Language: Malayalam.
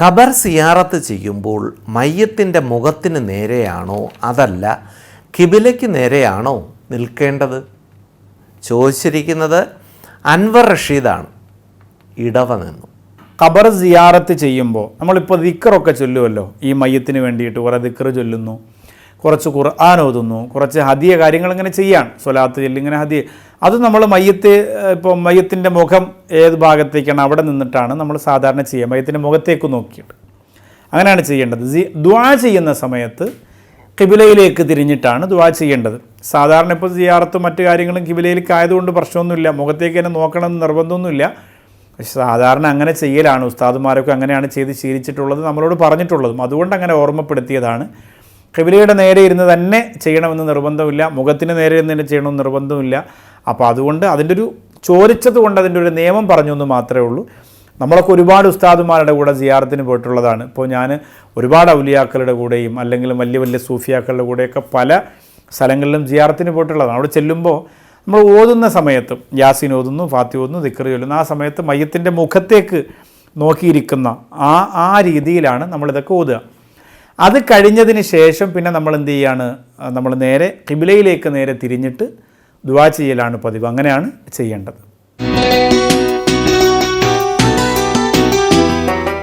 ഖബർ സിയാറത്ത് ചെയ്യുമ്പോൾ മയ്യത്തിൻ്റെ മുഖത്തിന് നേരെയാണോ അതല്ല കിബിലയ്ക്ക് നേരെയാണോ നിൽക്കേണ്ടത്? ചോദിച്ചിരിക്കുന്നത് അൻവർ റഷീദാണ്, ഇടവ നിന്നു. ഖബർ സിയാറത്ത് ചെയ്യുമ്പോൾ നമ്മളിപ്പോൾ ദിക്റൊക്കെ ചൊല്ലുമല്ലോ, ഈ മയ്യത്തിന് വേണ്ടിയിട്ട് കുറേ ദിക്ർ ചൊല്ലുന്നു, കുറച്ച് ഖുർആൻ ഓതുന്നു, കുറച്ച് ഹദിയ കാര്യങ്ങൾ ഇങ്ങനെ ചെയ്യാണ്, സ്വലാത്ത് ചൊല്ലി ഇങ്ങനെ ഹദിയ. അത് നമ്മൾ ഇപ്പോൾ മയ്യത്തിൻ്റെ മുഖം ഏത് ഭാഗത്തേക്കാണ് അവിടെ നിന്നിട്ടാണ് നമ്മൾ സാധാരണ ചെയ്യുക, മയ്യത്തിൻ്റെ മുഖത്തേക്ക് നോക്കിയിട്ട് അങ്ങനെയാണ് ചെയ്യേണ്ടത്. ദുആ ചെയ്യുന്ന സമയത്ത് കിബിലയിലേക്ക് തിരിഞ്ഞിട്ടാണ് ദുആ ചെയ്യേണ്ടത്. സാധാരണ ഇപ്പോൾ സിയാറത്തും മറ്റു കാര്യങ്ങളും കിബിലയിലേക്ക് ആയതുകൊണ്ട് പ്രശ്നമൊന്നുമില്ല, മുഖത്തേക്ക് തന്നെ നോക്കണമെന്ന് നിർബന്ധമൊന്നുമില്ല. പക്ഷെ സാധാരണ അങ്ങനെ ചെയ്യലാണ്, ഉസ്താദുമാരൊക്കെ അങ്ങനെയാണ് ചെയ്ത് ശീലിച്ചിട്ടുള്ളത്, നമ്മളോട് പറഞ്ഞിട്ടുള്ളതും. അതുകൊണ്ട് അങ്ങനെ ഓർമ്മപ്പെടുത്തിയതാണ്. ഖിബിലയുടെ നേരെ ഇരുന്ന് തന്നെ ചെയ്യണമെന്ന് നിർബന്ധമില്ല, മുഖത്തിന് നേരെ ഇരുന്ന് തന്നെ ചെയ്യണമെന്ന് നിർബന്ധമില്ല. അപ്പോൾ അതുകൊണ്ട് അതിൻ്റെ ഒരു ചോദിച്ചത് കൊണ്ട് അതിൻ്റെ ഒരു നിയമം പറഞ്ഞു എന്ന് മാത്രമേ ഉള്ളൂ. നമ്മളൊക്കെ ഒരുപാട് ഉസ്താദുമാരുടെ കൂടെ സിയാറത്തിന് പോയിട്ടുള്ളതാണ്. ഇപ്പോൾ ഞാൻ ഒരുപാട് ഔലിയാക്കളുടെ കൂടെയും അല്ലെങ്കിൽ വലിയ വലിയ സൂഫിയാക്കളുടെ കൂടെയൊക്കെ പല സ്ഥലങ്ങളിലും സിയാറത്തിന് പോയിട്ടുള്ളതാണ്. അവിടെ ചെല്ലുമ്പോൾ നമ്മൾ ഓതുന്ന സമയത്തും യാസീൻ ഓതുന്നു, ഫാത്തി ഓതുന്നു, ദിക്ർ ചൊല്ലുന്നു, ആ സമയത്ത് മയ്യത്തിൻ്റെ മുഖത്തേക്ക് നോക്കിയിരിക്കുന്ന ആ രീതിയിലാണ് നമ്മളിതൊക്കെ ഓതുക. അത് കഴിഞ്ഞതിന് ശേഷം പിന്നെ നമ്മൾ എന്ത് ചെയ്യാണ്, നമ്മൾ നേരെ ഖിബിലയിലേക്ക് നേരെ തിരിഞ്ഞിട്ട് ദുആ ചെയ്യലാണ് പതിവ്. അങ്ങനെയാണ് ചെയ്യേണ്ടത്.